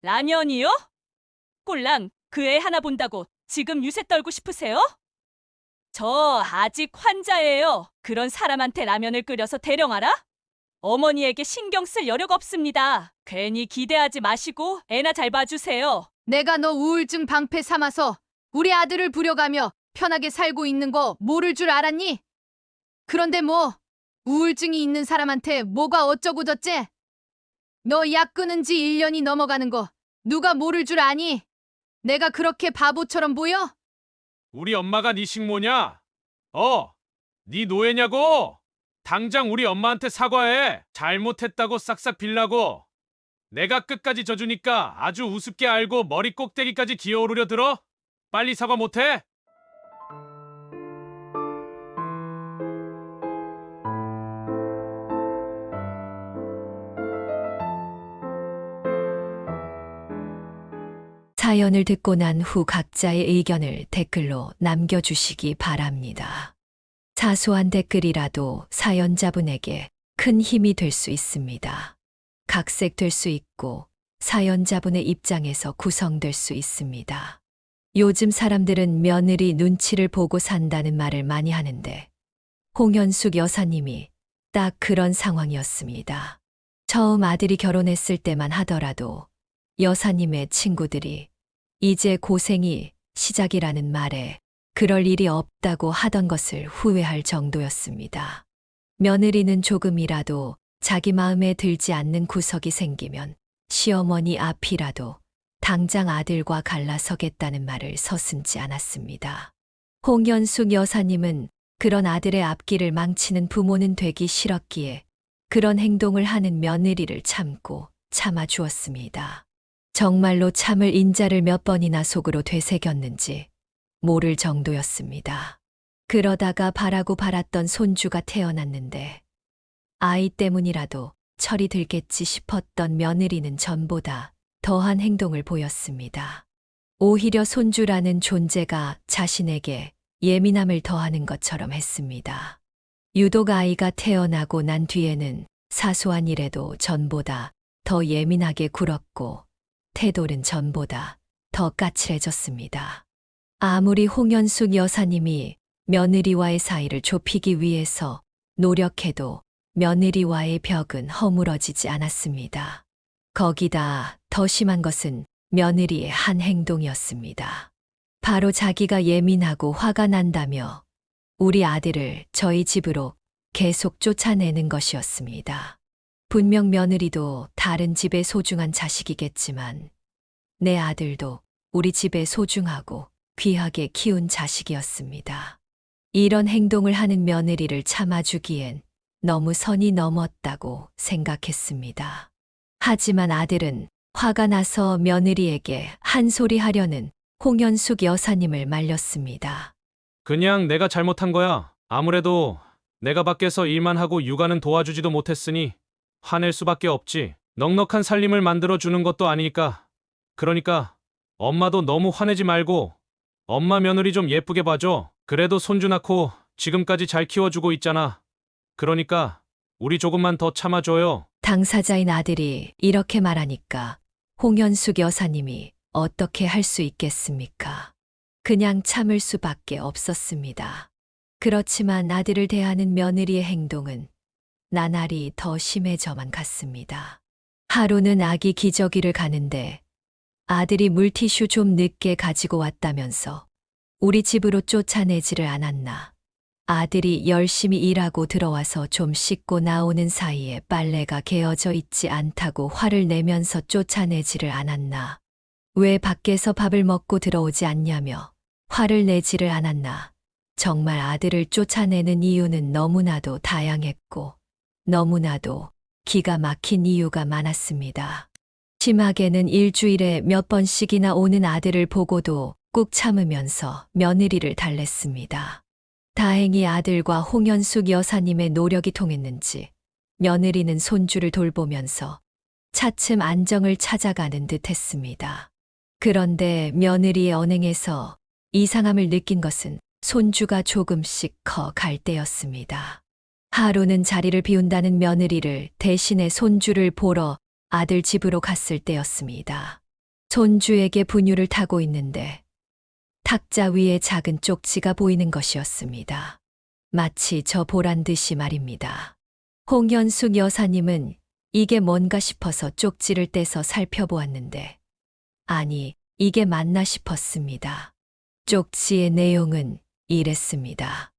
라면이요? 꼴랑 그 애 하나 본다고 지금 유세 떨고 싶으세요? 저 아직 환자예요. 그런 사람한테 라면을 끓여서 대령하라? 어머니에게 신경 쓸 여력 없습니다. 괜히 기대하지 마시고 애나 잘 봐주세요. 내가 너 우울증 방패 삼아서 우리 아들을 부려가며 편하게 살고 있는 거 모를 줄 알았니? 그런데 뭐 우울증이 있는 사람한테 뭐가 어쩌고 저째? 너 약 끊은 지 1년이 넘어가는 거 누가 모를 줄 아니? 내가 그렇게 바보처럼 보여? 우리 엄마가 네 식모냐? 네 노예냐고? 당장 우리 엄마한테 사과해. 잘못했다고 싹싹 빌라고. 내가 끝까지 져주니까 아주 우습게 알고 머리 꼭대기까지 기어오르려 들어? 빨리 사과 못해? 사연을 듣고 난 후 각자의 의견을 댓글로 남겨주시기 바랍니다. 사소한 댓글이라도 사연자분에게 큰 힘이 될 수 있습니다. 각색될 수 있고 사연자분의 입장에서 구성될 수 있습니다. 요즘 사람들은 며느리 눈치를 보고 산다는 말을 많이 하는데 홍현숙 여사님이 딱 그런 상황이었습니다. 처음 아들이 결혼했을 때만 하더라도 여사님의 친구들이 이제 고생이 시작이라는 말에 그럴 일이 없다고 하던 것을 후회할 정도였습니다. 며느리는 조금이라도 자기 마음에 들지 않는 구석이 생기면 시어머니 앞이라도 당장 아들과 갈라서겠다는 말을 서슴지 않았습니다. 홍현숙 여사님은 그런 아들의 앞길을 망치는 부모는 되기 싫었기에 그런 행동을 하는 며느리를 참고 참아주었습니다. 정말로 참을 인자를 몇 번이나 속으로 되새겼는지 모를 정도였습니다. 그러다가 바라고 바랐던 손주가 태어났는데 아이 때문이라도 철이 들겠지 싶었던 며느리는 전보다 더한 행동을 보였습니다. 오히려 손주라는 존재가 자신에게 예민함을 더하는 것처럼 했습니다. 유독 아이가 태어나고 난 뒤에는 사소한 일에도 전보다 더 예민하게 굴었고 태도는 전보다 더 까칠해졌습니다. 아무리 홍현숙 여사님이 며느리와의 사이를 좁히기 위해서 노력해도 며느리와의 벽은 허물어지지 않았습니다. 거기다 더 심한 것은 며느리의 한 행동이었습니다. 바로 자기가 예민하고 화가 난다며 우리 아들을 저희 집으로 계속 쫓아내는 것이었습니다. 분명 며느리도 다른 집의 소중한 자식이겠지만 내 아들도 우리 집의 소중하고 귀하게 키운 자식이었습니다. 이런 행동을 하는 며느리를 참아주기엔 너무 선이 넘었다고 생각했습니다. 하지만 아들은 화가 나서 며느리에게 한 소리 하려는 홍현숙 여사님을 말렸습니다. 그냥 내가 잘못한 거야. 아무래도 내가 밖에서 일만 하고 육아는 도와주지도 못했으니 화낼 수밖에 없지. 넉넉한 살림을 만들어주는 것도 아니니까. 그러니까 엄마도 너무 화내지 말고 엄마 며느리 좀 예쁘게 봐줘. 그래도 손주 낳고 지금까지 잘 키워주고 있잖아. 그러니까 우리 조금만 더 참아줘요. 당사자인 아들이 이렇게 말하니까 홍현숙 여사님이 어떻게 할 수 있겠습니까? 그냥 참을 수밖에 없었습니다. 그렇지만 아들을 대하는 며느리의 행동은 나날이 더 심해져만 갔습니다. 하루는 아기 기저귀를 가는데 아들이 물티슈 좀 늦게 가지고 왔다면서 우리 집으로 쫓아내지를 않았나. 아들이 열심히 일하고 들어와서 좀 씻고 나오는 사이에 빨래가 개어져 있지 않다고 화를 내면서 쫓아내지를 않았나. 왜 밖에서 밥을 먹고 들어오지 않냐며 화를 내지를 않았나. 정말 아들을 쫓아내는 이유는 너무나도 다양했고 너무나도 기가 막힌 이유가 많았습니다. 심하게는 일주일에 몇 번씩이나 오는 아들을 보고도 꾹 참으면서 며느리를 달랬습니다. 다행히 아들과 홍현숙 여사님의 노력이 통했는지 며느리는 손주를 돌보면서 차츰 안정을 찾아가는 듯 했습니다. 그런데 며느리의 언행에서 이상함을 느낀 것은 손주가 조금씩 커 갈 때였습니다. 하루는 자리를 비운다는 며느리를 대신해 손주를 보러 아들 집으로 갔을 때였습니다. 손주에게 분유를 타고 있는데 탁자 위에 작은 쪽지가 보이는 것이었습니다. 마치 저 보란 듯이 말입니다. 홍현숙 여사님은 이게 뭔가 싶어서 쪽지를 떼서 살펴보았는데 아니, 이게 맞나 싶었습니다. 쪽지의 내용은 이랬습니다.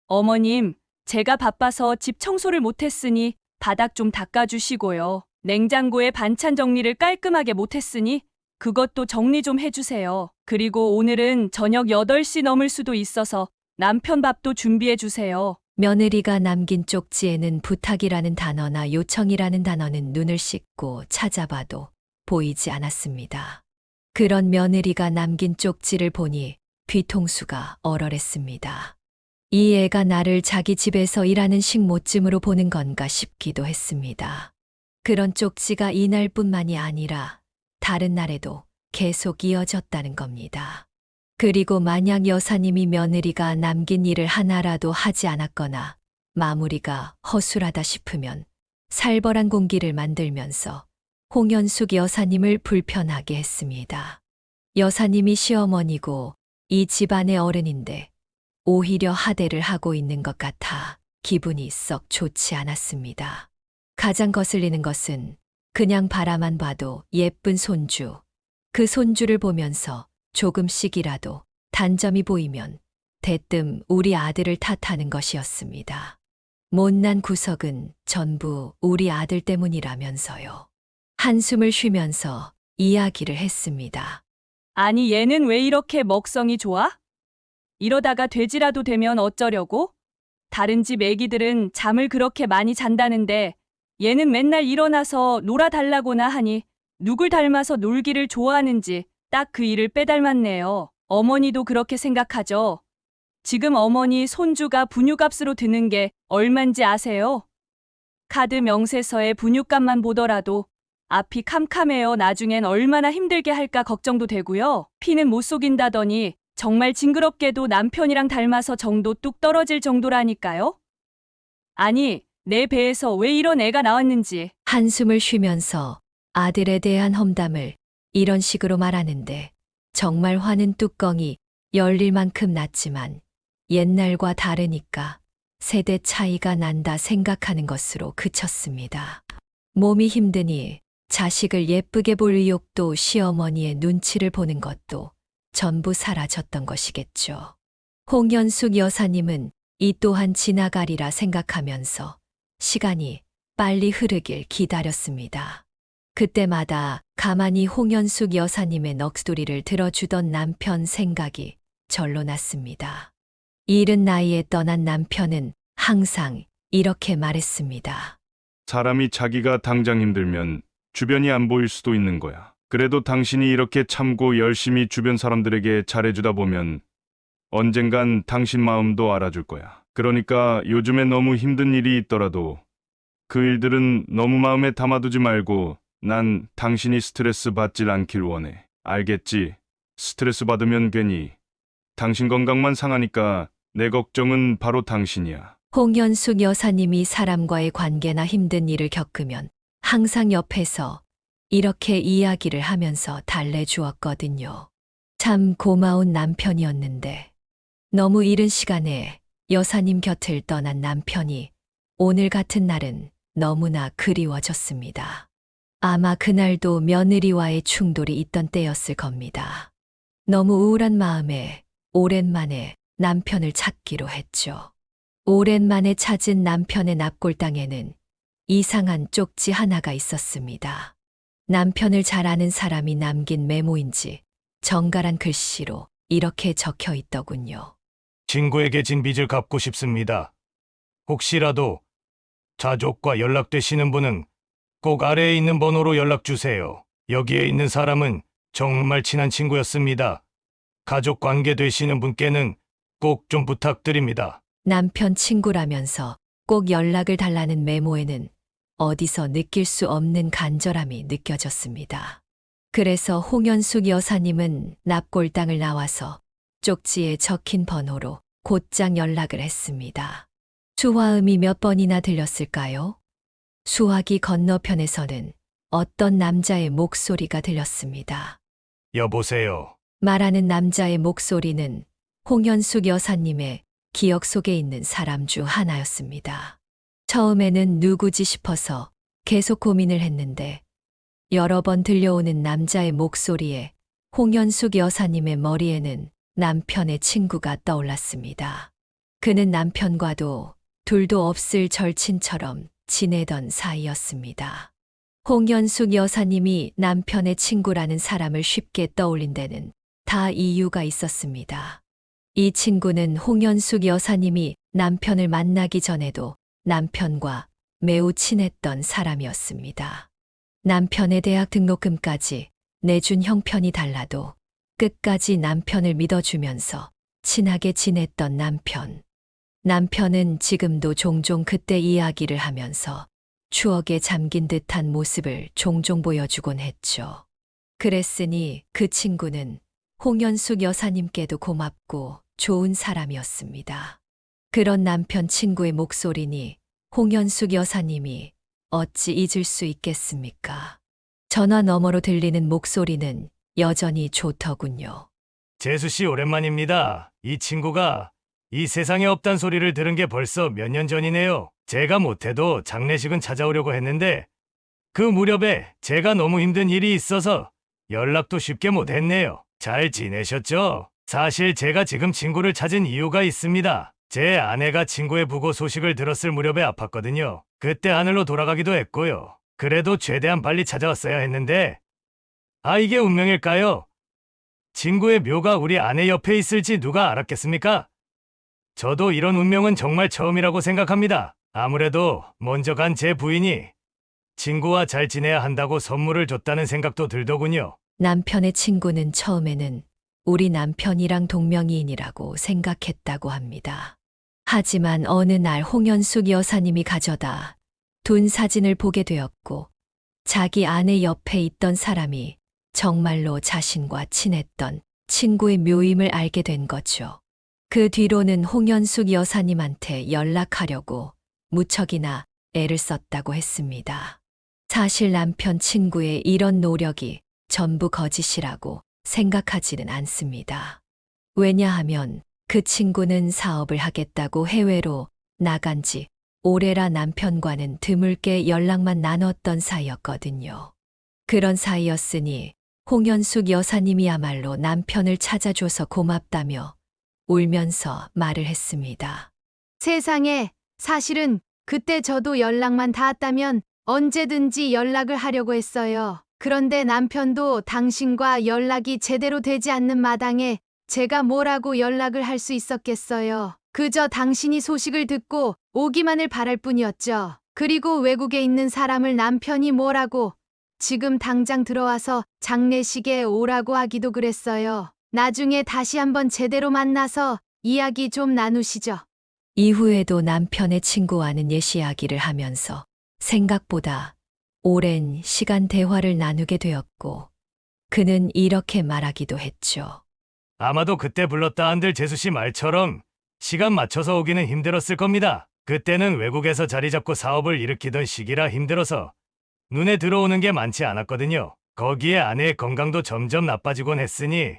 어머님, 제가 바빠서 집 청소를 못했으니 바닥 좀 닦아주시고요. 냉장고에 반찬 정리를 깔끔하게 못했으니 그것도 정리 좀 해주세요. 그리고 오늘은 저녁 8시 넘을 수도 있어서 남편 밥도 준비해주세요. 며느리가 남긴 쪽지에는 부탁이라는 단어나 요청이라는 단어는 눈을 씻고 찾아봐도 보이지 않았습니다. 그런 며느리가 남긴 쪽지를 보니 뒤통수가 얼얼했습니다. 이 애가 나를 자기 집에서 일하는 식모쯤으로 보는 건가 싶기도 했습니다. 그런 쪽지가 이날뿐만이 아니라 다른 날에도 계속 이어졌다는 겁니다. 그리고 만약 여사님이 며느리가 남긴 일을 하나라도 하지 않았거나 마무리가 허술하다 싶으면 살벌한 공기를 만들면서 홍현숙 여사님을 불편하게 했습니다. 여사님이 시어머니고 이 집안의 어른인데 오히려 하대를 하고 있는 것 같아 기분이 썩 좋지 않았습니다. 가장 거슬리는 것은 그냥 바라만 봐도 예쁜 손주, 그 손주를 보면서 조금씩이라도 단점이 보이면 대뜸 우리 아들을 탓하는 것이었습니다. 못난 구석은 전부 우리 아들 때문이라면서요. 한숨을 쉬면서 이야기를 했습니다. 아니, 얘는 왜 이렇게 먹성이 좋아? 이러다가 돼지라도 되면 어쩌려고? 다른 집 애기들은 잠을 그렇게 많이 잔다는데 얘는 맨날 일어나서 놀아달라고나 하니 누굴 닮아서 놀기를 좋아하는지 딱 그 일을 빼닮았네요. 어머니도 그렇게 생각하죠? 지금 어머니 손주가 분유값으로 드는 게 얼만지 아세요? 카드 명세서의 분유값만 보더라도 앞이 캄캄해요. 나중엔 얼마나 힘들게 할까 걱정도 되고요. 피는 못 속인다더니 정말 징그럽게도 남편이랑 닮아서 정도 뚝 떨어질 정도라니까요. 아니, 내 배에서 왜 이런 애가 나왔는지. 한숨을 쉬면서 아들에 대한 험담을 이런 식으로 말하는데 정말 화는 뚜껑이 열릴 만큼 났지만 옛날과 다르니까 세대 차이가 난다 생각하는 것으로 그쳤습니다. 몸이 힘드니 자식을 예쁘게 볼 의욕도 시어머니의 눈치를 보는 것도 전부 사라졌던 것이겠죠. 홍현숙 여사님은 이 또한 지나가리라 생각하면서 시간이 빨리 흐르길 기다렸습니다. 그때마다 가만히 홍현숙 여사님의 넋소리를 들어주던 남편 생각이 절로 났습니다. 이른 나이에 떠난 남편은 항상 이렇게 말했습니다. 사람이 자기가 당장 힘들면 주변이 안 보일 수도 있는 거야. 그래도 당신이 이렇게 참고 열심히 주변 사람들에게 잘해주다 보면 언젠간 당신 마음도 알아줄 거야. 그러니까 요즘에 너무 힘든 일이 있더라도 그 일들은 너무 마음에 담아두지 말고 난 당신이 스트레스 받질 않길 원해. 알겠지? 스트레스 받으면 괜히 당신 건강만 상하니까 내 걱정은 바로 당신이야. 홍현숙 여사님이 사람과의 관계나 힘든 일을 겪으면 항상 옆에서 이렇게 이야기를 하면서 달래주었거든요. 참 고마운 남편이었는데 너무 이른 시간에 여사님 곁을 떠난 남편이 오늘 같은 날은 너무나 그리워졌습니다. 아마 그날도 며느리와의 충돌이 있던 때였을 겁니다. 너무 우울한 마음에 오랜만에 남편을 찾기로 했죠. 오랜만에 찾은 남편의 납골당에는 이상한 쪽지 하나가 있었습니다. 남편을 잘 아는 사람이 남긴 메모인지 정갈한 글씨로 이렇게 적혀 있더군요. 친구에게 진 빚을 갚고 싶습니다. 혹시라도 자족과 연락되시는 분은 꼭 아래에 있는 번호로 연락 주세요. 여기에 있는 사람은 정말 친한 친구였습니다. 가족 관계 되시는 분께는 꼭 좀 부탁드립니다. 남편 친구라면서 꼭 연락을 달라는 메모에는 어디서 느낄 수 없는 간절함이 느껴졌습니다. 그래서 홍현숙 여사님은 납골당을 나와서 쪽지에 적힌 번호로 곧장 연락을 했습니다. 수화음이 몇 번이나 들렸을까요? 수화기 건너편에서는 어떤 남자의 목소리가 들렸습니다. 여보세요. 말하는 남자의 목소리는 홍현숙 여사님의 기억 속에 있는 사람 중 하나였습니다. 처음에는 누구지 싶어서 계속 고민을 했는데 여러 번 들려오는 남자의 목소리에 홍현숙 여사님의 머리에는 남편의 친구가 떠올랐습니다. 그는 남편과도 둘도 없을 절친처럼 지내던 사이였습니다. 홍현숙 여사님이 남편의 친구라는 사람을 쉽게 떠올린 데는 다 이유가 있었습니다. 이 친구는 홍현숙 여사님이 남편을 만나기 전에도 남편과 매우 친했던 사람이었습니다. 남편의 대학 등록금까지 내준 형편이 달라도 끝까지 남편을 믿어주면서 친하게 지냈던 남편. 남편은 지금도 종종 그때 이야기를 하면서 추억에 잠긴 듯한 모습을 종종 보여주곤 했죠. 그랬으니 그 친구는 홍현숙 여사님께도 고맙고 좋은 사람이었습니다. 그런 남편 친구의 목소리니 홍현숙 여사님이 어찌 잊을 수 있겠습니까? 전화 너머로 들리는 목소리는 여전히 좋더군요. 재수 씨 오랜만입니다. 이 친구가 이 세상에 없단 소리를 들은 게 벌써 몇 년 전이네요. 제가 못해도 장례식은 찾아오려고 했는데 그 무렵에 제가 너무 힘든 일이 있어서 연락도 쉽게 못했네요. 잘 지내셨죠? 사실 제가 지금 친구를 찾은 이유가 있습니다. 제 아내가 친구의 부고 소식을 들었을 무렵에 아팠거든요. 그때 하늘로 돌아가기도 했고요. 그래도 최대한 빨리 찾아왔어야 했는데 이게 운명일까요? 친구의 묘가 우리 아내 옆에 있을지 누가 알았겠습니까? 저도 이런 운명은 정말 처음이라고 생각합니다. 아무래도 먼저 간 제 부인이 친구와 잘 지내야 한다고 선물을 줬다는 생각도 들더군요. 남편의 친구는 처음에는 우리 남편이랑 동명이인이라고 생각했다고 합니다. 하지만 어느 날 홍현숙 여사님이 가져다 둔 사진을 보게 되었고 자기 아내 옆에 있던 사람이 정말로 자신과 친했던 친구의 묘임을 알게 된 거죠. 그 뒤로는 홍현숙 여사님한테 연락하려고 무척이나 애를 썼다고 했습니다. 사실 남편 친구의 이런 노력이 전부 거짓이라고 생각하지는 않습니다. 왜냐하면 그 친구는 사업을 하겠다고 해외로 나간 지 오래라 남편과는 드물게 연락만 나눴던 사이였거든요. 그런 사이였으니 홍현숙 여사님이야말로 남편을 찾아줘서 고맙다며 울면서 말을 했습니다. 세상에, 사실은 그때 저도 연락만 닿았다면 언제든지 연락을 하려고 했어요. 그런데 남편도 당신과 연락이 제대로 되지 않는 마당에 제가 뭐라고 연락을 할 수 있었겠어요. 그저 당신이 소식을 듣고 오기만을 바랄 뿐이었죠. 그리고 외국에 있는 사람을 남편이 뭐라고 지금 당장 들어와서 장례식에 오라고 하기도 그랬어요. 나중에 다시 한번 제대로 만나서 이야기 좀 나누시죠. 이후에도 남편의 친구와는 옛 이야기를 하면서 생각보다 오랜 시간 대화를 나누게 되었고 그는 이렇게 말하기도 했죠. 아마도 그때 불렀다 한들 재수씨 말처럼 시간 맞춰서 오기는 힘들었을 겁니다. 그때는 외국에서 자리 잡고 사업을 일으키던 시기라 힘들어서 눈에 들어오는 게 많지 않았거든요. 거기에 아내의 건강도 점점 나빠지곤 했으니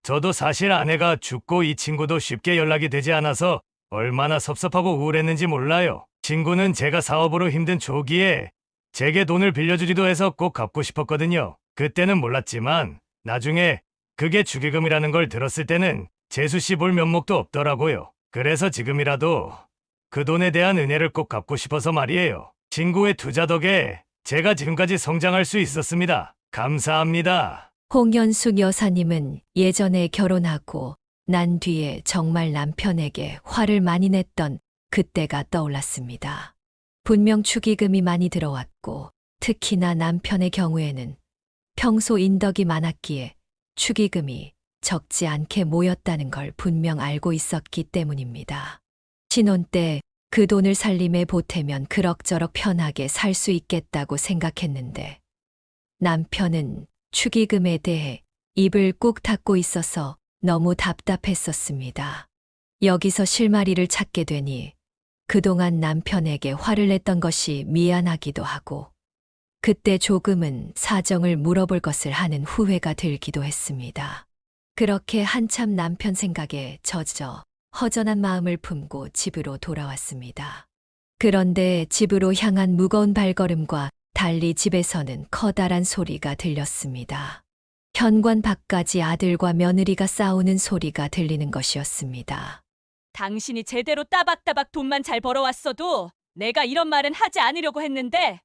저도 사실 아내가 죽고 이 친구도 쉽게 연락이 되지 않아서 얼마나 섭섭하고 우울했는지 몰라요. 친구는 제가 사업으로 힘든 초기에 제게 돈을 빌려주기도 해서 꼭 갚고 싶었거든요. 그때는 몰랐지만 나중에 그게 축의금이라는 걸 들었을 때는 재수씨 볼 면목도 없더라고요. 그래서 지금이라도 그 돈에 대한 은혜를 꼭 갚고 싶어서 말이에요. 친구의 투자 덕에 제가 지금까지 성장할 수 있었습니다. 감사합니다. 홍현숙 여사님은 예전에 결혼하고 난 뒤에 정말 남편에게 화를 많이 냈던 그때가 떠올랐습니다. 분명 축의금이 많이 들어왔고 특히나 남편의 경우에는 평소 인덕이 많았기에 축의금이 적지 않게 모였다는 걸 분명 알고 있었기 때문입니다. 신혼 때 그 돈을 살림에 보태면 그럭저럭 편하게 살 수 있겠다고 생각했는데 남편은 축의금에 대해 입을 꾹 닫고 있어서 너무 답답했었습니다. 여기서 실마리를 찾게 되니 그동안 남편에게 화를 냈던 것이 미안하기도 하고 그때 조금은 사정을 물어볼 것을 하는 후회가 들기도 했습니다. 그렇게 한참 남편 생각에 젖어 허전한 마음을 품고 집으로 돌아왔습니다. 그런데 집으로 향한 무거운 발걸음과 달리 집에서는 커다란 소리가 들렸습니다. 현관 밖까지 아들과 며느리가 싸우는 소리가 들리는 것이었습니다. 당신이 제대로 따박따박 돈만 잘 벌어왔어도 내가 이런 말은 하지 않으려고 했는데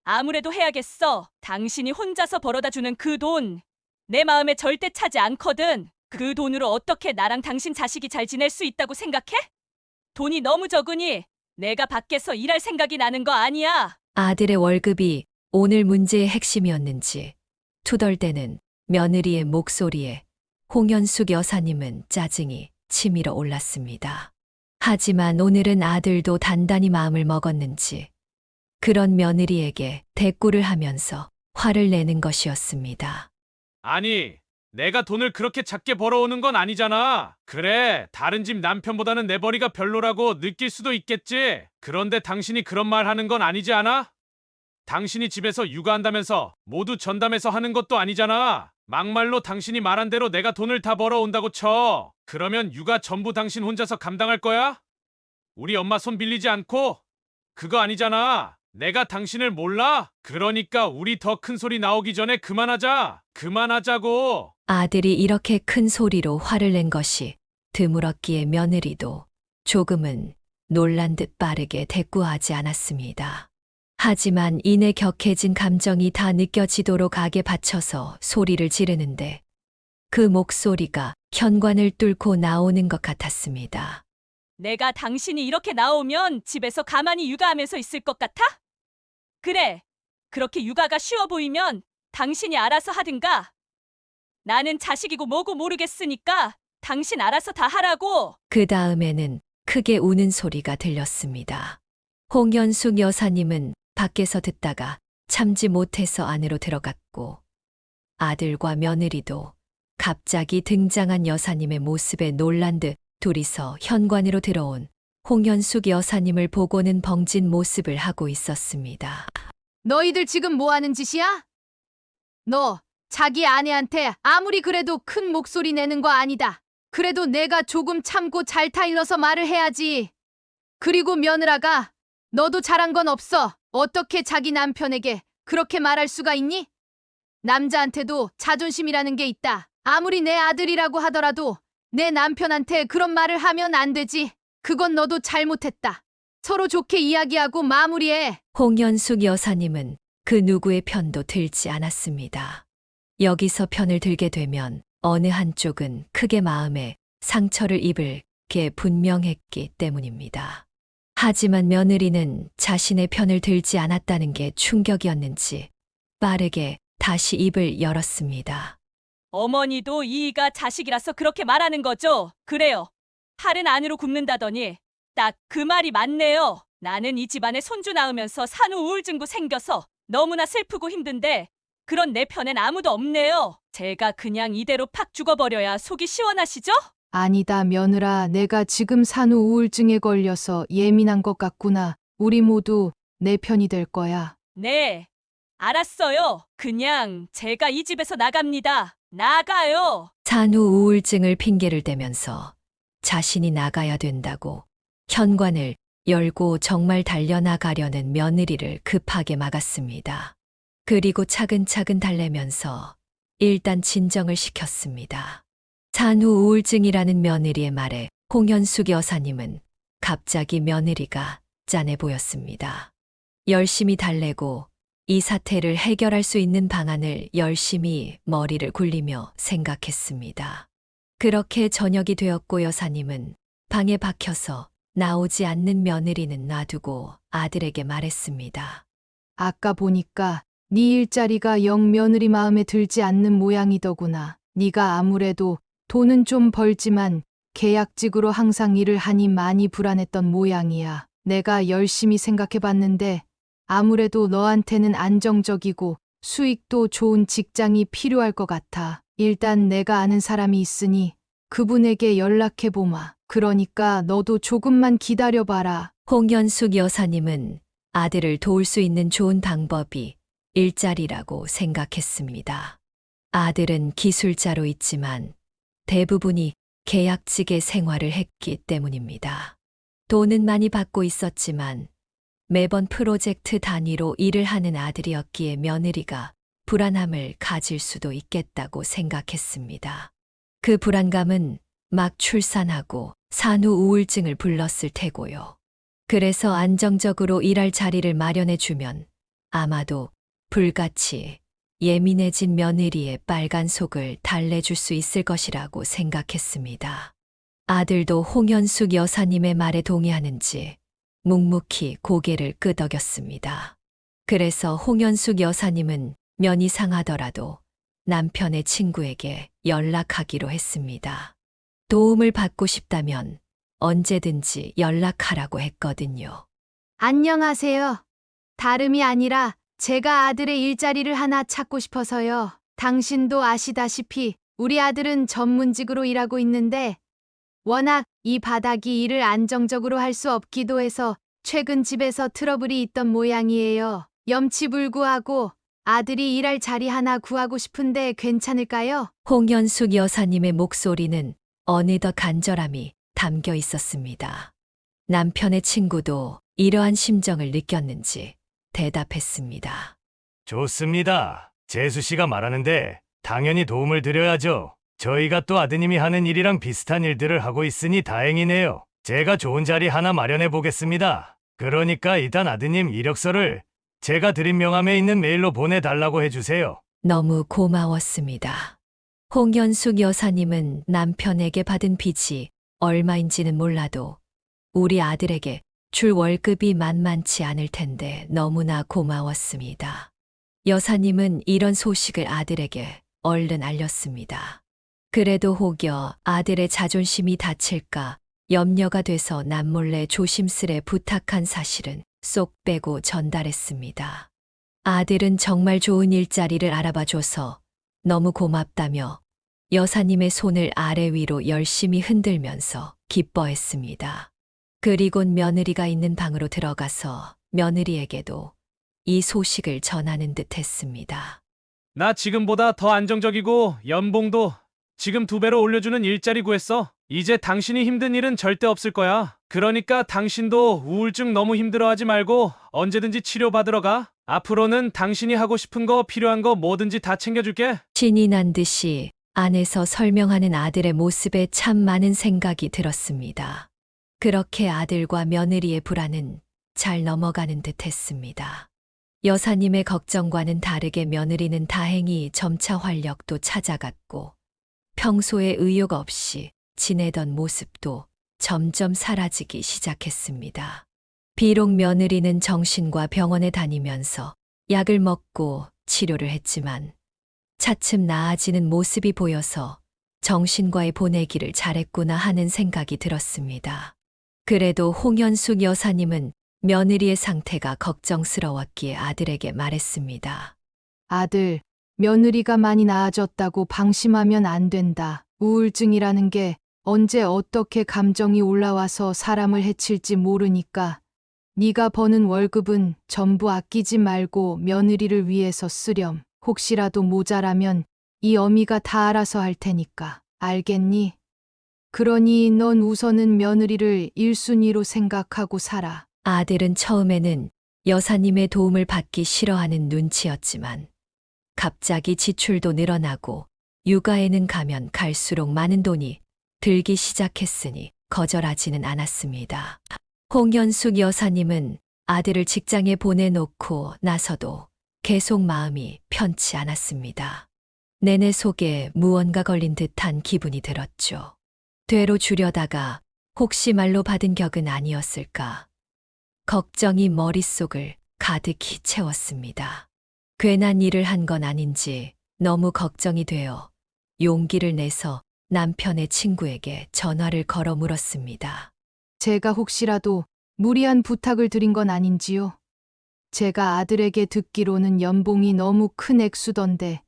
아무래도 해야겠어. 당신이 혼자서 벌어다 주는 그 돈, 내 마음에 절대 차지 않거든. 그 돈으로 어떻게 나랑 당신 자식이 잘 지낼 수 있다고 생각해? 돈이 너무 적으니 내가 밖에서 일할 생각이 나는 거 아니야. 아들의 월급이 오늘 문제의 핵심이었는지 투덜대는 며느리의 목소리에 홍현숙 여사님은 짜증이 치밀어 올랐습니다. 하지만 오늘은 아들도 단단히 마음을 먹었는지 그런 며느리에게 대꾸를 하면서 화를 내는 것이었습니다. 아니, 내가 돈을 그렇게 작게 벌어오는 건 아니잖아. 그래, 다른 집 남편보다는 내 벌이가 별로라고 느낄 수도 있겠지. 그런데 당신이 그런 말 하는 건 아니지 않아? 당신이 집에서 육아한다면서 모두 전담해서 하는 것도 아니잖아. 막말로 당신이 말한 대로 내가 돈을 다 벌어온다고 쳐. 그러면 육아 전부 당신 혼자서 감당할 거야? 우리 엄마 손 빌리지 않고? 그거 아니잖아. 내가 당신을 몰라? 그러니까 우리 더 큰 소리 나오기 전에 그만하자. 그만하자고. 아들이 이렇게 큰 소리로 화를 낸 것이 드물었기에 며느리도 조금은 놀란 듯 빠르게 대꾸하지 않았습니다. 하지만 이내 격해진 감정이 다 느껴지도록 악에 받쳐서 소리를 지르는데 그 목소리가 현관을 뚫고 나오는 것 같았습니다. 내가 당신이 이렇게 나오면 집에서 가만히 육아하면서 있을 것 같아? 그래, 그렇게 육아가 쉬워 보이면 당신이 알아서 하든가. 나는 자식이고 뭐고 모르겠으니까 당신 알아서 다 하라고. 그 다음에는 크게 우는 소리가 들렸습니다. 홍연숙 여사님은 밖에서 듣다가 참지 못해서 안으로 들어갔고 아들과 며느리도 갑자기 등장한 여사님의 모습에 놀란 듯 둘이서 현관으로 들어온 홍연숙 여사님을 보고는 벙진 모습을 하고 있었습니다. 너희들 지금 뭐 하는 짓이야? 너 자기 아내한테 아무리 그래도 큰 목소리 내는 거 아니다. 그래도 내가 조금 참고 잘 타일러서 말을 해야지. 그리고 며느라가 너도 잘한 건 없어. 어떻게 자기 남편에게 그렇게 말할 수가 있니? 남자한테도 자존심이라는 게 있다. 아무리 내 아들이라고 하더라도 내 남편한테 그런 말을 하면 안 되지. 그건 너도 잘못했다. 서로 좋게 이야기하고 마무리해. 홍연숙 여사님은 그 누구의 편도 들지 않았습니다. 여기서 편을 들게 되면 어느 한쪽은 크게 마음에 상처를 입을 게 분명했기 때문입니다. 하지만 며느리는 자신의 편을 들지 않았다는 게 충격이었는지 빠르게 다시 입을 열었습니다. 어머니도 이이가 자식이라서 그렇게 말하는 거죠? 그래요. 팔은 안으로 굽는다더니 딱 그 말이 맞네요. 나는 이 집안에 손주 낳으면서 산후 우울증도 생겨서 너무나 슬프고 힘든데 그런 내 편엔 아무도 없네요. 제가 그냥 이대로 팍 죽어버려야 속이 시원하시죠? 아니다, 며느라. 내가 지금 산후 우울증에 걸려서 예민한 것 같구나. 우리 모두 내 편이 될 거야. 네, 알았어요. 그냥 제가 이 집에서 나갑니다. 나가요. 산후 우울증을 핑계를 대면서 자신이 나가야 된다고 현관을 열고 정말 달려나가려는 며느리를 급하게 막았습니다. 그리고 차근차근 달래면서 일단 진정을 시켰습니다. 산후 우울증이라는 며느리의 말에 홍현숙 여사님은 갑자기 며느리가 짠해 보였습니다. 열심히 달래고 이 사태를 해결할 수 있는 방안을 열심히 머리를 굴리며 생각했습니다. 그렇게 저녁이 되었고 여사님은 방에 박혀서 나오지 않는 며느리는 놔두고 아들에게 말했습니다. 아까 보니까 네 일자리가 영 며느리 마음에 들지 않는 모양이더구나. 네가 아무래도 돈은 좀 벌지만 계약직으로 항상 일을 하니 많이 불안했던 모양이야. 내가 열심히 생각해봤는데 아무래도 너한테는 안정적이고 수익도 좋은 직장이 필요할 것 같아. 일단 내가 아는 사람이 있으니 그분에게 연락해보마. 그러니까 너도 조금만 기다려봐라. 홍연숙 여사님은 아들을 도울 수 있는 좋은 방법이 일자리라고 생각했습니다. 아들은 기술자로 있지만 대부분이 계약직의 생활을 했기 때문입니다. 돈은 많이 받고 있었지만 매번 프로젝트 단위로 일을 하는 아들이었기에 며느리가 불안함을 가질 수도 있겠다고 생각했습니다. 그 불안감은 막 출산하고 산후 우울증을 불렀을 테고요. 그래서 안정적으로 일할 자리를 마련해 주면 아마도 불같이 예민해진 며느리의 빨간 속을 달래줄 수 있을 것이라고 생각했습니다. 아들도 홍현숙 여사님의 말에 동의하는지 묵묵히 고개를 끄덕였습니다. 그래서 홍현숙 여사님은 면이 상하더라도 남편의 친구에게 연락하기로 했습니다. 도움을 받고 싶다면 언제든지 연락하라고 했거든요. 안녕하세요. 다름이 아니라 제가 아들의 일자리를 하나 찾고 싶어서요. 당신도 아시다시피 우리 아들은 전문직으로 일하고 있는데 워낙 이 바닥이 일을 안정적으로 할 수 없기도 해서 최근 집에서 트러블이 있던 모양이에요. 염치불구하고 아들이 일할 자리 하나 구하고 싶은데 괜찮을까요? 홍현숙 여사님의 목소리는 어느덧 간절함이 담겨 있었습니다. 남편의 친구도 이러한 심정을 느꼈는지 대답했습니다. 좋습니다. 재수 씨가 말하는데 당연히 도움을 드려야죠. 저희가 또 아드님이 하는 일이랑 비슷한 일들을 하고 있으니 다행이네요. 제가 좋은 자리 하나 마련해 보겠습니다. 그러니까 일단 아드님 이력서를 제가 드린 명함에 있는 메일로 보내달라고 해주세요. 너무 고마웠습니다. 홍현숙 여사님은 남편에게 받은 빚이 얼마인지는 몰라도 우리 아들에게 줄 월급이 만만치 않을 텐데 너무나 고마웠습니다. 여사님은 이런 소식을 아들에게 얼른 알렸습니다. 그래도 혹여 아들의 자존심이 다칠까 염려가 돼서 남몰래 조심스레 부탁한 사실은 쏙 빼고 전달했습니다. 아들은 정말 좋은 일자리를 알아봐줘서 너무 고맙다며 여사님의 손을 아래 위로 열심히 흔들면서 기뻐했습니다. 그리곤 며느리가 있는 방으로 들어가서 며느리에게도 이 소식을 전하는 듯 했습니다. 나 지금보다 더 안정적이고 연봉도 지금 2배로 올려주는 일자리 구했어. 이제 당신이 힘든 일은 절대 없을 거야. 그러니까 당신도 우울증 너무 힘들어하지 말고 언제든지 치료받으러 가. 앞으로는 당신이 하고 싶은 거 필요한 거 뭐든지 다 챙겨줄게. 신이 난 듯이 안에서 설명하는 아들의 모습에 참 많은 생각이 들었습니다. 그렇게 아들과 며느리의 불안은 잘 넘어가는 듯 했습니다. 여사님의 걱정과는 다르게 며느리는 다행히 점차 활력도 찾아갔고 평소에 의욕 없이 지내던 모습도 점점 사라지기 시작했습니다. 비록 며느리는 정신과 병원에 다니면서 약을 먹고 치료를 했지만 차츰 나아지는 모습이 보여서 정신과에 보내기를 잘했구나 하는 생각이 들었습니다. 그래도 홍현숙 여사님은 며느리의 상태가 걱정스러웠기에 아들에게 말했습니다. 아들, 며느리가 많이 나아졌다고 방심하면 안 된다. 우울증이라는 게 언제 어떻게 감정이 올라와서 사람을 해칠지 모르니까 네가 버는 월급은 전부 아끼지 말고 며느리를 위해서 쓰렴. 혹시라도 모자라면 이 어미가 다 알아서 할 테니까. 알겠니? 그러니 넌 우선은 며느리를 1순위로 생각하고 살아. 아들은 처음에는 여사님의 도움을 받기 싫어하는 눈치였지만 갑자기 지출도 늘어나고 육아에는 가면 갈수록 많은 돈이 들기 시작했으니 거절하지는 않았습니다. 홍현숙 여사님은 아들을 직장에 보내놓고 나서도 계속 마음이 편치 않았습니다. 내내 속에 무언가 걸린 듯한 기분이 들었죠. 되로 주려다가 혹시 말로 받은 격은 아니었을까. 걱정이 머릿속을 가득히 채웠습니다. 괜한 일을 한 건 아닌지 너무 걱정이 되어 용기를 내서 남편의 친구에게 전화를 걸어 물었습니다. 제가 혹시라도 무리한 부탁을 드린 건 아닌지요? 제가 아들에게 듣기로는 연봉이 너무 큰 액수던데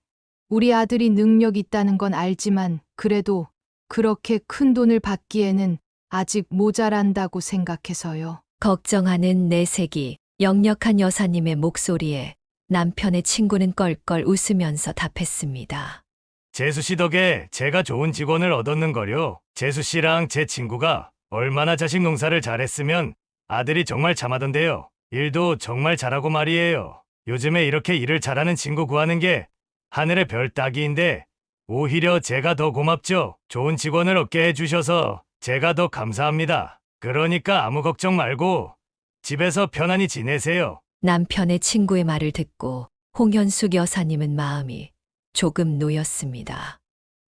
우리 아들이 능력 있다는 건 알지만 그래도 그렇게 큰 돈을 받기에는 아직 모자란다고 생각해서요. 걱정하는 내색이 역력한 여사님의 목소리에 남편의 친구는 껄껄 웃으면서 답했습니다. 재수 씨 덕에 제가 좋은 직원을 얻었는걸요. 재수 씨랑 제 친구가 얼마나 자식 농사를 잘했으면 아들이 정말 참하던데요. 일도 정말 잘하고 말이에요. 요즘에 이렇게 일을 잘하는 친구 구하는 게 하늘의 별 따기인데 오히려 제가 더 고맙죠. 좋은 직원을 얻게 해주셔서 제가 더 감사합니다. 그러니까 아무 걱정 말고 집에서 편안히 지내세요. 남편의 친구의 말을 듣고 홍현숙 여사님은 마음이 조금 놓였습니다.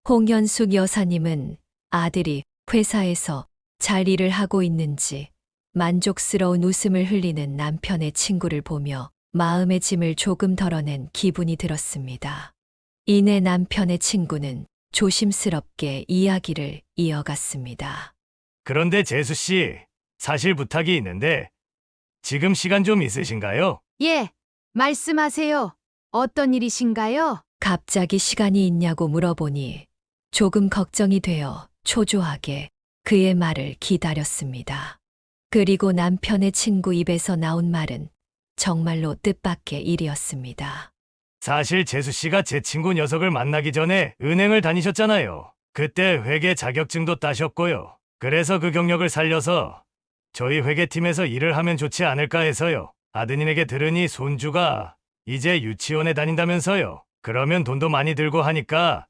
홍현숙 여사님은 아들이 회사에서 잘 일을 하고 있는지 만족스러운 웃음을 흘리는 남편의 친구를 보며 마음의 짐을 조금 덜어낸 기분이 들었습니다. 이내 남편의 친구는 조심스럽게 이야기를 이어갔습니다. 그런데 재수 씨, 사실 부탁이 있는데 지금 시간 좀 있으신가요? 예, 말씀하세요. 어떤 일이신가요? 갑자기 시간이 있냐고 물어보니 조금 걱정이 되어 초조하게 그의 말을 기다렸습니다. 그리고 남편의 친구 입에서 나온 말은 정말로 뜻밖의 일이었습니다. 사실 재수 씨가 제 친구 녀석을 만나기 전에 은행을 다니셨잖아요. 그때 회계 자격증도 따셨고요. 그래서 그 경력을 살려서 저희 회계팀에서 일을 하면 좋지 않을까 해서요. 아드님에게 들으니 손주가 이제 유치원에 다닌다면서요. 그러면 돈도 많이 들고 하니까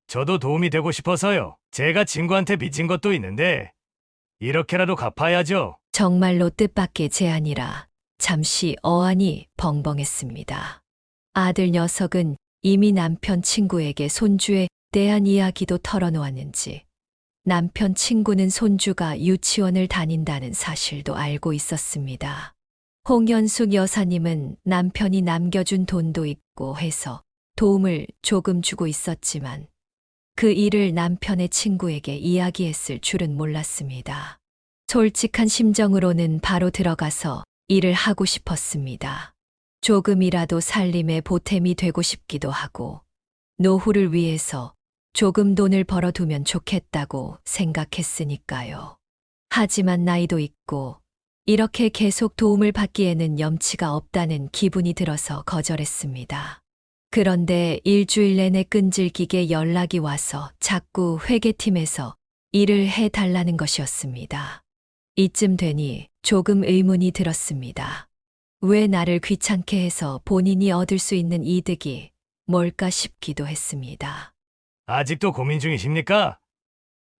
저도 도움이 되고 싶어서요. 제가 친구한테 빚진 것도 있는데 이렇게라도 갚아야죠. 정말로 뜻밖의 제안이라 잠시 어안이 벙벙했습니다. 아들 녀석은 이미 남편 친구에게 손주에 대한 이야기도 털어놓았는지 남편 친구는 손주가 유치원을 다닌다는 사실도 알고 있었습니다. 홍연숙 여사님은 남편이 남겨준 돈도 있고 해서 도움을 조금 주고 있었지만 그 일을 남편의 친구에게 이야기했을 줄은 몰랐습니다. 솔직한 심정으로는 바로 들어가서 일을 하고 싶었습니다. 조금이라도 살림에 보탬이 되고 싶기도 하고 노후를 위해서 조금 돈을 벌어두면 좋겠다고 생각했으니까요. 하지만 나이도 있고 이렇게 계속 도움을 받기에는 염치가 없다는 기분이 들어서 거절했습니다. 그런데 일주일 내내 끈질기게 연락이 와서 자꾸 회계팀에서 일을 해달라는 것이었습니다. 이쯤 되니 조금 의문이 들었습니다. 왜 나를 귀찮게 해서 본인이 얻을 수 있는 이득이 뭘까 싶기도 했습니다. 아직도 고민 중이십니까?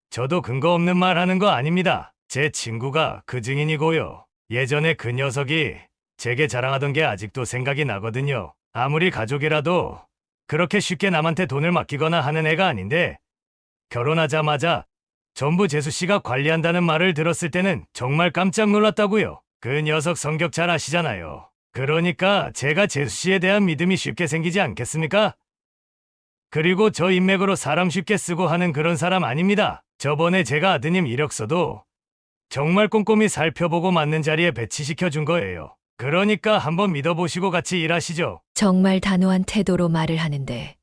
저도 근거 없는 말 하는 거 아닙니다. 제 친구가 그 증인이고요. 예전에 그 녀석이 제게 자랑하던 게 아직도 생각이 나거든요. 아무리 가족이라도 그렇게 쉽게 남한테 돈을 맡기거나 하는 애가 아닌데 결혼하자마자 전부 재수 씨가 관리한다는 말을 들었을 때는 정말 깜짝 놀랐다고요. 그 녀석 성격 잘 아시잖아요. 그러니까 제가 재수 씨에 대한 믿음이 쉽게 생기지 않겠습니까? 그리고 저 인맥으로 사람 쉽게 쓰고 하는 그런 사람 아닙니다. 저번에 제가 아드님 이력서도 정말 꼼꼼히 살펴보고 맞는 자리에 배치시켜 준 거예요. 그러니까 한번 믿어보시고 같이 일하시죠. 정말 단호한 태도로 말을 하는데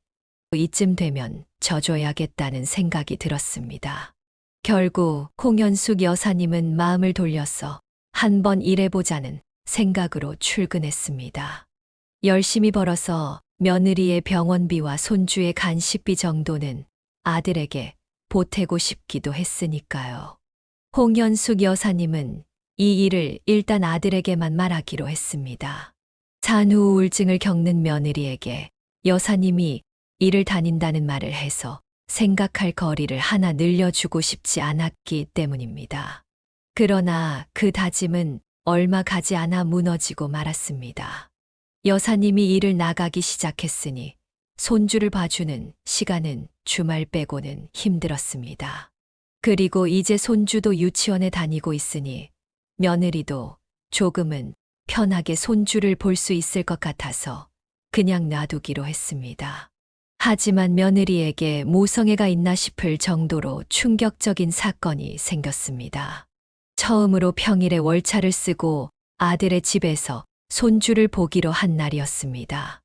이쯤 되면 져줘야겠다는 생각이 들었습니다. 결국 홍연숙 여사님은 마음을 돌려서 한번 일해보자는 생각으로 출근했습니다. 열심히 벌어서 며느리의 병원비와 손주의 간식비 정도는 아들에게 보태고 싶기도 했으니까요. 홍연숙 여사님은 이 일을 일단 아들에게만 말하기로 했습니다. 산후 우울증을 겪는 며느리에게 여사님이 일을 다닌다는 말을 해서 생각할 거리를 하나 늘려주고 싶지 않았기 때문입니다. 그러나 그 다짐은 얼마 가지 않아 무너지고 말았습니다. 여사님이 일을 나가기 시작했으니 손주를 봐주는 시간은 주말 빼고는 힘들었습니다. 그리고 이제 손주도 유치원에 다니고 있으니 며느리도 조금은 편하게 손주를 볼 수 있을 것 같아서 그냥 놔두기로 했습니다. 하지만 며느리에게 모성애가 있나 싶을 정도로 충격적인 사건이 생겼습니다. 처음으로 평일에 월차를 쓰고 아들의 집에서 손주를 보기로 한 날이었습니다.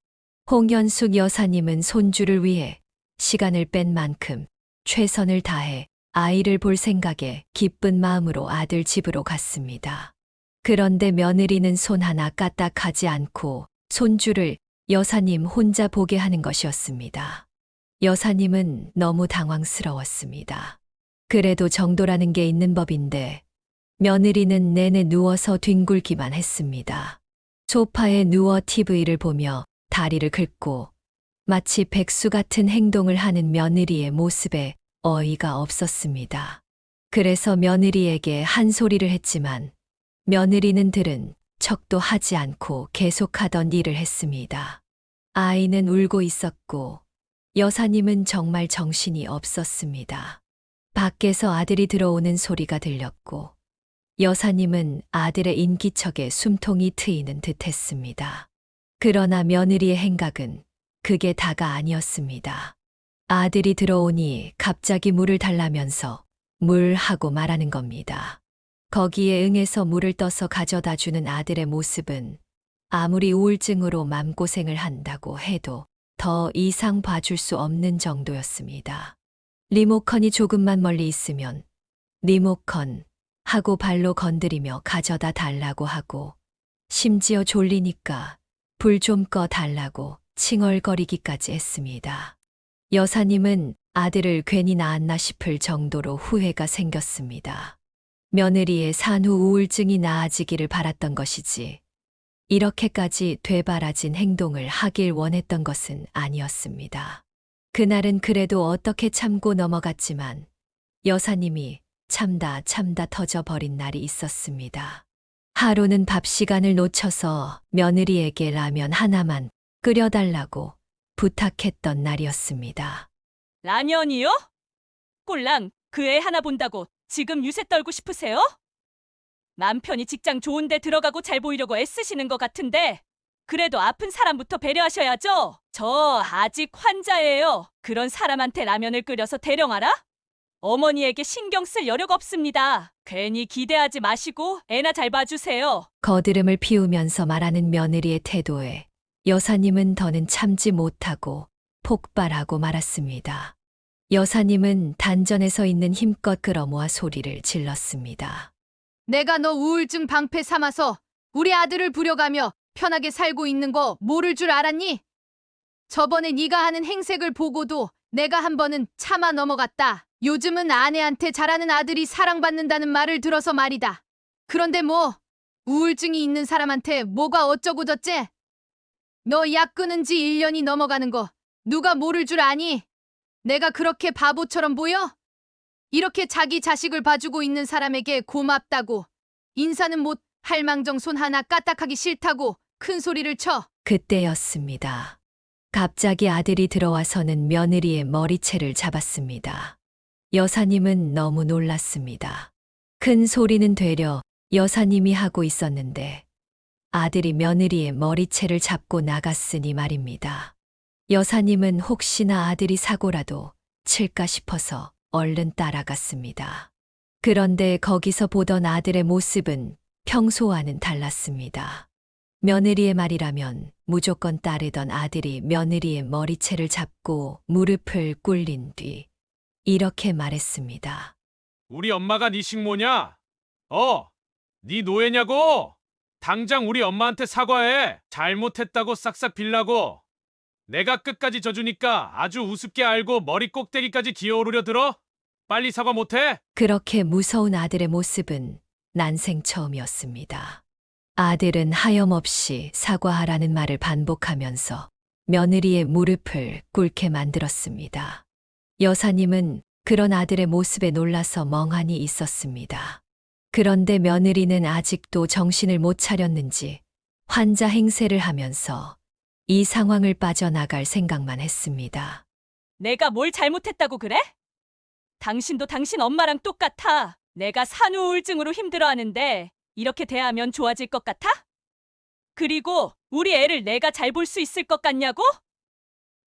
홍연숙 여사님은 손주를 위해 시간을 뺀 만큼 최선을 다해 아이를 볼 생각에 기쁜 마음으로 아들 집으로 갔습니다. 그런데 며느리는 손 하나 까딱하지 않고 손주를 여사님 혼자 보게 하는 것이었습니다. 여사님은 너무 당황스러웠습니다. 그래도 정도라는 게 있는 법인데 며느리는 내내 누워서 뒹굴기만 했습니다. 소파에 누워 TV를 보며 다리를 긁고 마치 백수 같은 행동을 하는 며느리의 모습에 어이가 없었습니다. 그래서 며느리에게 한 소리를 했지만 며느리는 들은 척도 하지 않고 계속하던 일을 했습니다. 아이는 울고 있었고 여사님은 정말 정신이 없었습니다. 밖에서 아들이 들어오는 소리가 들렸고 여사님은 아들의 인기척에 숨통이 트이는 듯 했습니다. 그러나 며느리의 행각은 그게 다가 아니었습니다. 아들이 들어오니 갑자기 물을 달라면서 물 하고 말하는 겁니다. 거기에 응해서 물을 떠서 가져다 주는 아들의 모습은 아무리 우울증으로 맘고생을 한다고 해도 더 이상 봐줄 수 없는 정도였습니다. 리모컨이 조금만 멀리 있으면 리모컨 하고 발로 건드리며 가져다 달라고 하고 심지어 졸리니까 불 좀 꺼 달라고 칭얼거리기까지 했습니다. 여사님은 아들을 괜히 낳았나 싶을 정도로 후회가 생겼습니다. 며느리의 산후 우울증이 나아지기를 바랐던 것이지 이렇게까지 되바라진 행동을 하길 원했던 것은 아니었습니다. 그날은 그래도 어떻게 참고 넘어갔지만 여사님이 참다 터져버린 날이 있었습니다. 하루는 밥 시간을 놓쳐서 며느리에게 라면 하나만 끓여달라고 부탁했던 날이었습니다. 라면이요? 꼴랑 그 애 하나 본다고 지금 유세 떨고 싶으세요? 남편이 직장 좋은데 들어가고 잘 보이려고 애쓰시는 것 같은데 그래도 아픈 사람부터 배려하셔야죠. 저 아직 환자예요. 그런 사람한테 라면을 끓여서 대령하라? 어머니에게 신경 쓸 여력 없습니다. 괜히 기대하지 마시고 애나 잘 봐주세요. 거드름을 피우면서 말하는 며느리의 태도에 여사님은 더는 참지 못하고 폭발하고 말았습니다. 여사님은 단전에서 있는 힘껏 끌어모아 소리를 질렀습니다. 내가 너 우울증 방패 삼아서 우리 아들을 부려가며 편하게 살고 있는 거 모를 줄 알았니? 저번에 네가 하는 행색을 보고도 내가 한 번은 참아 넘어갔다. 요즘은 아내한테 잘하는 아들이 사랑받는다는 말을 들어서 말이다. 그런데 뭐 우울증이 있는 사람한테 뭐가 어쩌고 저쩌? 너 약 끊은 지 1년이 넘어가는 거 누가 모를 줄 아니? 내가 그렇게 바보처럼 보여? 이렇게 자기 자식을 봐주고 있는 사람에게 고맙다고 인사는 못 할 망정 손 하나 까딱하기 싫다고 큰 소리를 쳐. 그때였습니다. 갑자기 아들이 들어와서는 며느리의 머리채를 잡았습니다. 여사님은 너무 놀랐습니다. 큰 소리는 되려 여사님이 하고 있었는데 아들이 며느리의 머리채를 잡고 나갔으니 말입니다. 여사님은 혹시나 아들이 사고라도 칠까 싶어서 얼른 따라갔습니다. 그런데 거기서 보던 아들의 모습은 평소와는 달랐습니다. 며느리의 말이라면 무조건 따르던 아들이 며느리의 머리채를 잡고 무릎을 꿇린 뒤 이렇게 말했습니다. 우리 엄마가 네 식모냐? 네 노예냐고? 당장 우리 엄마한테 사과해. 잘못했다고 싹싹 빌라고. 내가 끝까지 져주니까 아주 우습게 알고 머리 꼭대기까지 기어오르려 들어? 빨리 사과 못해? 그렇게 무서운 아들의 모습은 난생 처음이었습니다. 아들은 하염없이 사과하라는 말을 반복하면서 며느리의 무릎을 꿇게 만들었습니다. 여사님은 그런 아들의 모습에 놀라서 멍하니 있었습니다. 그런데 며느리는 아직도 정신을 못 차렸는지 환자 행세를 하면서 이 상황을 빠져나갈 생각만 했습니다. 내가 뭘 잘못했다고 그래? 당신도 당신 엄마랑 똑같아. 내가 산후 우울증으로 힘들어하는데 이렇게 대하면 좋아질 것 같아? 그리고 우리 애를 내가 잘 볼 수 있을 것 같냐고?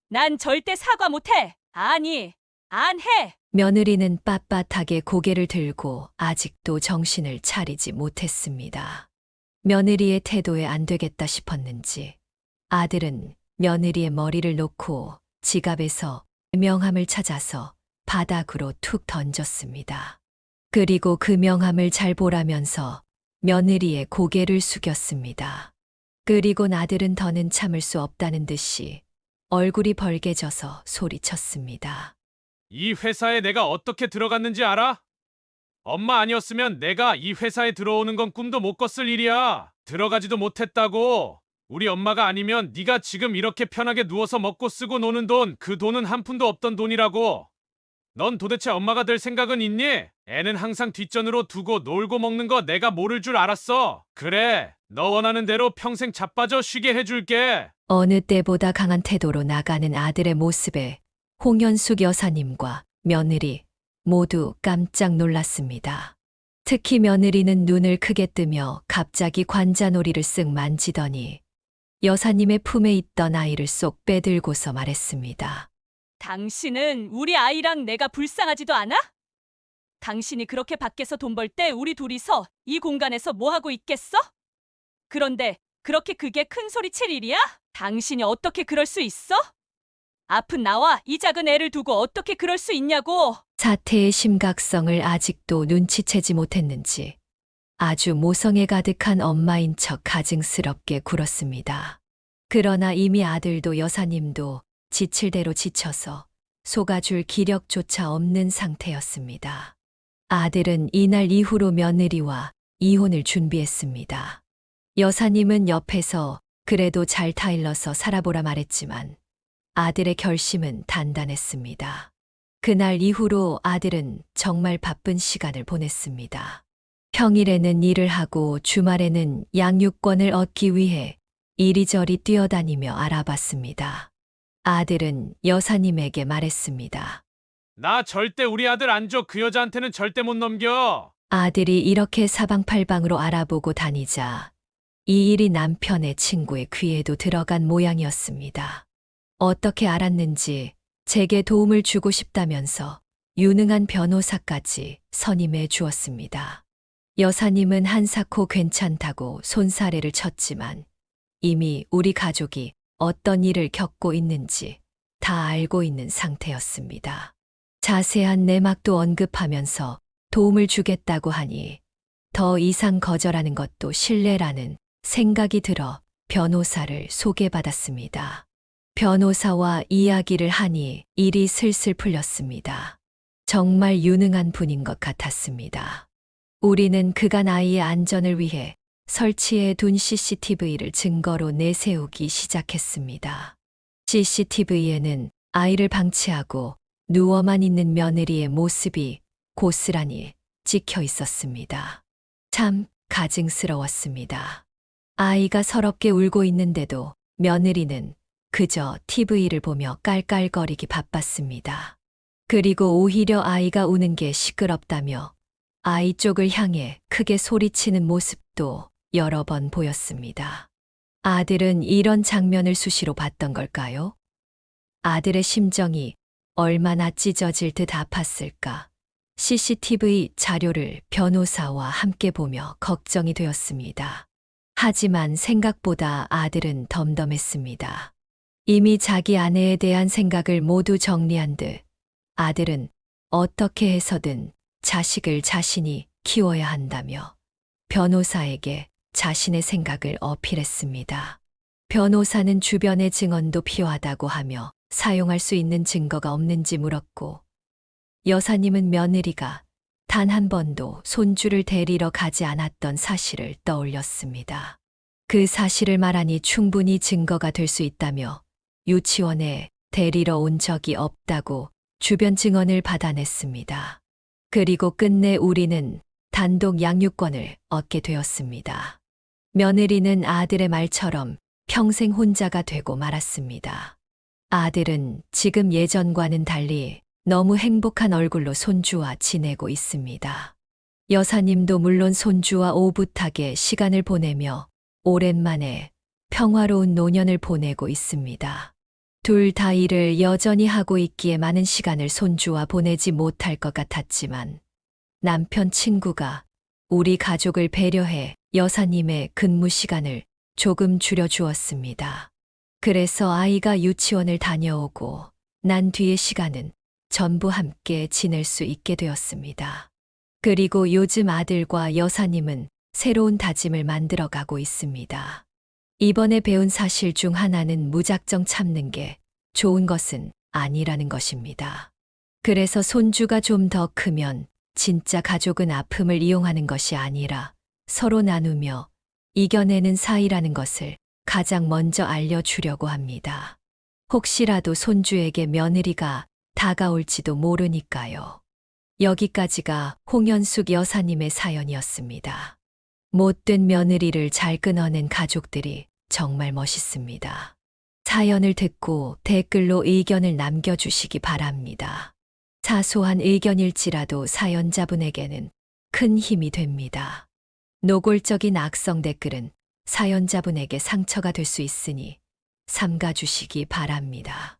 난 절대 사과 못해. 아니, 안 해. 며느리는 빳빳하게 고개를 들고 아직도 정신을 차리지 못했습니다. 며느리의 태도에 안 되겠다 싶었는지 아들은 며느리의 머리를 놓고 지갑에서 명함을 찾아서 바닥으로 툭 던졌습니다. 그리고 그 명함을 잘 보라면서 며느리의 고개를 숙였습니다. 그리고 아들은 더는 참을 수 없다는 듯이 얼굴이 벌개져서 소리쳤습니다. 이 회사에 내가 어떻게 들어갔는지 알아? 엄마 아니었으면 내가 이 회사에 들어오는 건 꿈도 못 꿨을 일이야. 들어가지도 못했다고. 우리 엄마가 아니면 네가 지금 이렇게 편하게 누워서 먹고 쓰고 노는 돈, 그 돈은 한 푼도 없던 돈이라고. 넌 도대체 엄마가 될 생각은 있니? 애는 항상 뒷전으로 두고 놀고 먹는 거 내가 모를 줄 알았어. 그래, 너 원하는 대로 평생 자빠져 쉬게 해줄게. 어느 때보다 강한 태도로 나가는 아들의 모습에 홍현숙 여사님과 며느리 모두 깜짝 놀랐습니다. 특히 며느리는 눈을 크게 뜨며 갑자기 관자놀이를 쓱 만지더니 여사님의 품에 있던 아이를 쏙 빼들고서 말했습니다. 당신은 우리 아이랑 내가 불쌍하지도 않아? 당신이 그렇게 밖에서 돈 벌 때 우리 둘이서 이 공간에서 뭐 하고 있겠어? 그런데 그렇게 그게 큰 소리 칠 일이야? 당신이 어떻게 그럴 수 있어? 아픈 나와 이 작은 애를 두고 어떻게 그럴 수 있냐고. 사태의 심각성을 아직도 눈치채지 못했는지 아주 모성애 가득한 엄마인 척 가증스럽게 굴었습니다. 그러나 이미 아들도 여사님도 지칠 대로 지쳐서 속아줄 기력조차 없는 상태였습니다. 아들은 이날 이후로 며느리와 이혼을 준비했습니다. 여사님은 옆에서 그래도 잘 타일러서 살아보라 말했지만 아들의 결심은 단단했습니다. 그날 이후로 아들은 정말 바쁜 시간을 보냈습니다. 평일에는 일을 하고 주말에는 양육권을 얻기 위해 이리저리 뛰어다니며 알아봤습니다. 아들은 여사님에게 말했습니다. 나 절대 우리 아들 안 줘. 그 여자한테는 절대 못 넘겨. 아들이 이렇게 사방팔방으로 알아보고 다니자 이 일이 남편의 친구의 귀에도 들어간 모양이었습니다. 어떻게 알았는지 제게 도움을 주고 싶다면서 유능한 변호사까지 선임해 주었습니다. 여사님은 한사코 괜찮다고 손사래를 쳤지만 이미 우리 가족이 어떤 일을 겪고 있는지 다 알고 있는 상태였습니다. 자세한 내막도 언급하면서 도움을 주겠다고 하니 더 이상 거절하는 것도 실례라는 생각이 들어 변호사를 소개받았습니다. 변호사와 이야기를 하니 일이 슬슬 풀렸습니다. 정말 유능한 분인 것 같았습니다. 우리는 그간 아이의 안전을 위해 설치해 둔 CCTV를 증거로 내세우기 시작했습니다. CCTV에는 아이를 방치하고 누워만 있는 며느리의 모습이 고스란히 찍혀 있었습니다. 참 가증스러웠습니다. 아이가 서럽게 울고 있는데도 며느리는 그저 TV를 보며 깔깔거리기 바빴습니다. 그리고 오히려 아이가 우는 게 시끄럽다며 아이 쪽을 향해 크게 소리치는 모습도 여러 번 보였습니다. 아들은 이런 장면을 수시로 봤던 걸까요? 아들의 심정이 얼마나 찢어질 듯 아팠을까? CCTV 자료를 변호사와 함께 보며 걱정이 되었습니다. 하지만 생각보다 아들은 덤덤했습니다. 이미 자기 아내에 대한 생각을 모두 정리한 듯 아들은 어떻게 해서든 자식을 자신이 키워야 한다며 변호사에게 자신의 생각을 어필했습니다. 변호사는 주변의 증언도 필요하다고 하며 사용할 수 있는 증거가 없는지 물었고 여사님은 며느리가 단 한 번도 손주를 데리러 가지 않았던 사실을 떠올렸습니다. 그 사실을 말하니 충분히 증거가 될 수 있다며 유치원에 데리러 온 적이 없다고 주변 증언을 받아냈습니다. 그리고 끝내 우리는 단독 양육권을 얻게 되었습니다. 며느리는 아들의 말처럼 평생 혼자가 되고 말았습니다. 아들은 지금 예전과는 달리 너무 행복한 얼굴로 손주와 지내고 있습니다. 여사님도 물론 손주와 오붓하게 시간을 보내며 오랜만에 평화로운 노년을 보내고 있습니다. 둘 다 일을 여전히 하고 있기에 많은 시간을 손주와 보내지 못할 것 같았지만 남편 친구가 우리 가족을 배려해 여사님의 근무 시간을 조금 줄여주었습니다. 그래서 아이가 유치원을 다녀오고 난 뒤의 시간은 전부 함께 지낼 수 있게 되었습니다. 그리고 요즘 아들과 여사님은 새로운 다짐을 만들어가고 있습니다. 이번에 배운 사실 중 하나는 무작정 참는 게 좋은 것은 아니라는 것입니다. 그래서 손주가 좀 더 크면 진짜 가족은 아픔을 이용하는 것이 아니라 서로 나누며 이겨내는 사이라는 것을 가장 먼저 알려주려고 합니다. 혹시라도 손주에게 며느리가 다가올지도 모르니까요. 여기까지가 홍현숙 여사님의 사연이었습니다. 못된 며느리를 잘 끊어낸 가족들이 정말 멋있습니다. 사연을 듣고 댓글로 의견을 남겨주시기 바랍니다. 사소한 의견일지라도 사연자분에게는 큰 힘이 됩니다. 노골적인 악성 댓글은 사연자분에게 상처가 될 수 있으니 삼가주시기 바랍니다.